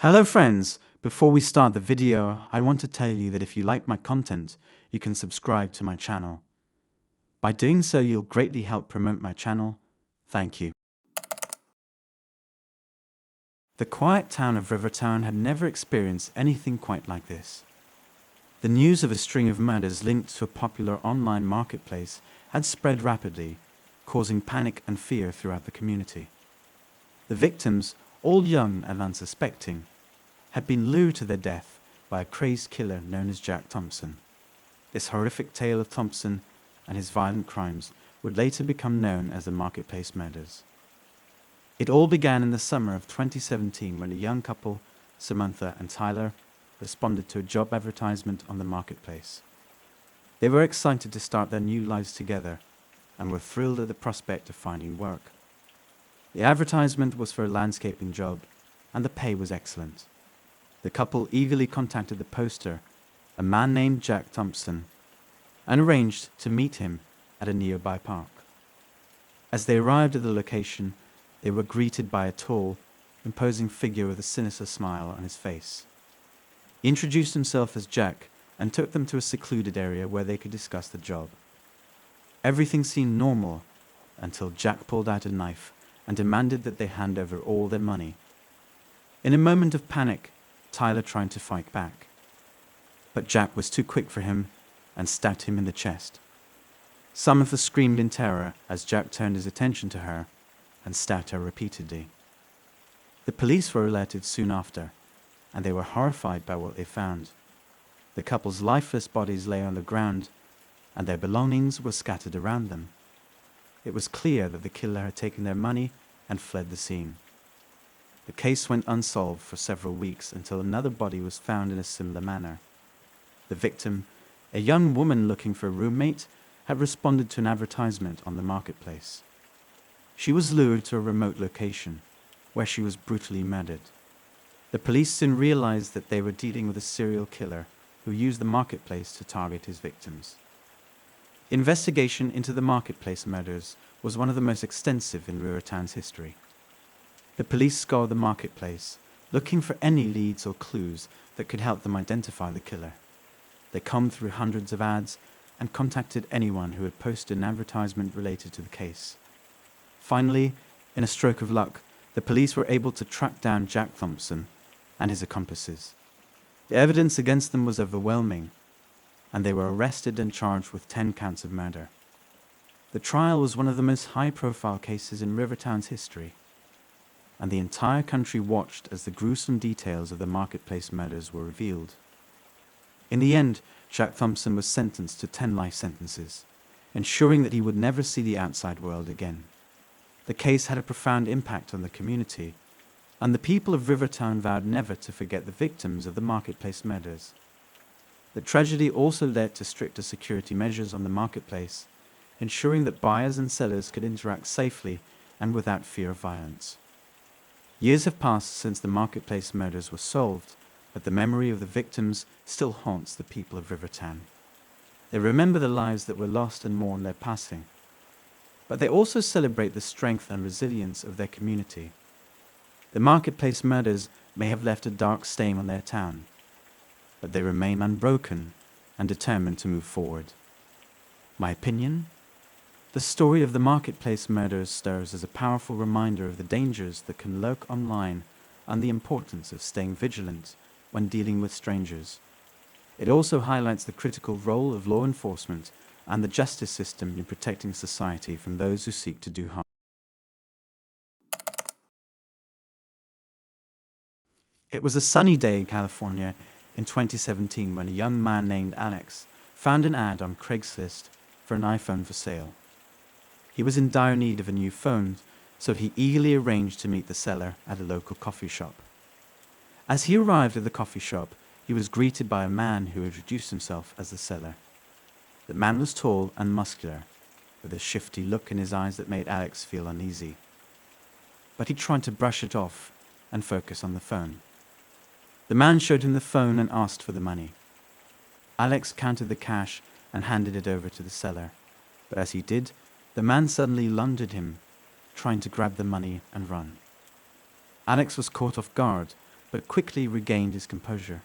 Hello friends, before we start the video, I want to tell you that if you like my content, you can subscribe to my channel. By doing so, you'll greatly help promote my channel. Thank you. The quiet town of Rivertown had never experienced anything quite like this. The news of a string of murders linked to a popular online marketplace had spread rapidly, causing panic and fear throughout the community. The victims, all young and unsuspecting, had been lured to their death by a crazed killer known as Jack Thompson. This horrific tale of Thompson and his violent crimes would later become known as the Marketplace Murders. It all began in the summer of 2017 when a young couple, Samantha and Tyler, responded to a job advertisement on the marketplace. They were excited to start their new lives together and were thrilled at the prospect of finding work. The advertisement was for a landscaping job, and the pay was excellent. The couple eagerly contacted the poster, a man named Jack Thompson, and arranged to meet him at a nearby park. As they arrived at the location, they were greeted by a tall, imposing figure with a sinister smile on his face. He introduced himself as Jack and took them to a secluded area where they could discuss the job. Everything seemed normal until Jack pulled out a knife and demanded that they hand over all their money. In a moment of panic, Tyler tried to fight back, but Jack was too quick for him and stabbed him in the chest. Samantha screamed in terror as Jack turned his attention to her and stabbed her repeatedly. The police were alerted soon after, and they were horrified by what they found. The couple's lifeless bodies lay on the ground, and their belongings were scattered around them. It was clear that the killer had taken their money and fled the scene. The case went unsolved for several weeks until another body was found in a similar manner. The victim, a young woman looking for a roommate, had responded to an advertisement on the marketplace. She was lured to a remote location, where she was brutally murdered. The police soon realized that they were dealing with a serial killer who used the marketplace to target his victims. Investigation into the marketplace murders was one of the most extensive in Rivertown's history. The police scoured the marketplace, looking for any leads or clues that could help them identify the killer. They combed through hundreds of ads and contacted anyone who had posted an advertisement related to the case. Finally, in a stroke of luck, the police were able to track down Jack Thompson and his accomplices. The evidence against them was overwhelming, and they were arrested and charged with 10 counts of murder. The trial was one of the most high-profile cases in Rivertown's history, and the entire country watched as the gruesome details of the marketplace murders were revealed. In the end, Jack Thompson was sentenced to 10 life sentences, ensuring that he would never see the outside world again. The case had a profound impact on the community, and the people of Rivertown vowed never to forget the victims of the marketplace murders. The tragedy also led to stricter security measures on the marketplace, ensuring that buyers and sellers could interact safely and without fear of violence. Years have passed since the marketplace murders were solved, but the memory of the victims still haunts the people of Rivertown. They remember the lives that were lost and mourn their passing, but they also celebrate the strength and resilience of their community. The marketplace murders may have left a dark stain on their town, but they remain unbroken and determined to move forward. My opinion? The story of the marketplace murders serves as a powerful reminder of the dangers that can lurk online and the importance of staying vigilant when dealing with strangers. It also highlights the critical role of law enforcement and the justice system in protecting society from those who seek to do harm. It was a sunny day in California in 2017 when a young man named Alex found an ad on Craigslist for an iPhone for sale. He was in dire need of a new phone, so he eagerly arranged to meet the seller at a local coffee shop. As he arrived at the coffee shop, he was greeted by a man who introduced himself as the seller. The man was tall and muscular, with a shifty look in his eyes that made Alex feel uneasy. But he tried to brush it off and focus on the phone. The man showed him the phone and asked for the money. Alex counted the cash and handed it over to the seller, but as he did, the man suddenly lunged at him, trying to grab the money and run. Alex was caught off guard, but quickly regained his composure.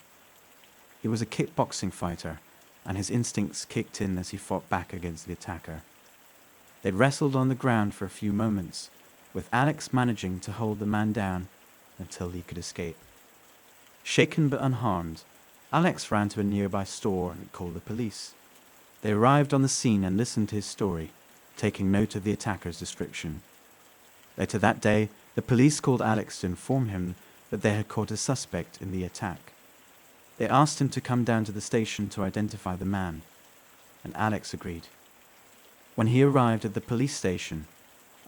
He was a kickboxing fighter, and his instincts kicked in as he fought back against the attacker. They wrestled on the ground for a few moments, with Alex managing to hold the man down until he could escape. Shaken but unharmed, Alex ran to a nearby store and called the police. They arrived on the scene and listened to his story, taking note of the attacker's description. Later that day, the police called Alex to inform him that they had caught a suspect in the attack. They asked him to come down to the station to identify the man, and Alex agreed. When he arrived at the police station,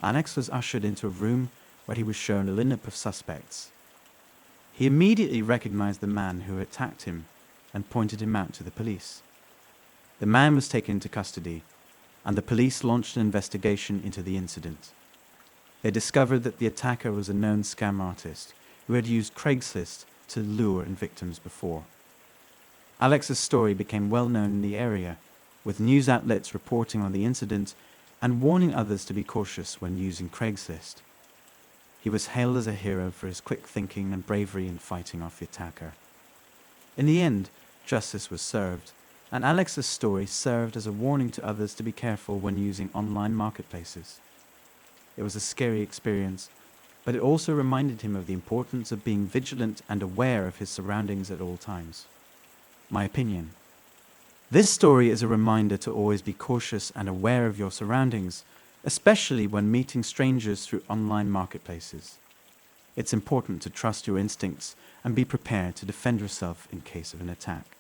Alex was ushered into a room where he was shown a lineup of suspects. He immediately recognized the man who attacked him and pointed him out to the police. The man was taken into custody, and the police launched an investigation into the incident. They discovered that the attacker was a known scam artist who had used Craigslist to lure in victims before. Alex's story became well known in the area, with news outlets reporting on the incident and warning others to be cautious when using Craigslist. He was hailed as a hero for his quick thinking and bravery in fighting off the attacker. In the end, justice was served, and Alex's story served as a warning to others to be careful when using online marketplaces. It was a scary experience, but it also reminded him of the importance of being vigilant and aware of his surroundings at all times. My opinion. This story is a reminder to always be cautious and aware of your surroundings, especially when meeting strangers through online marketplaces. It's important to trust your instincts and be prepared to defend yourself in case of an attack.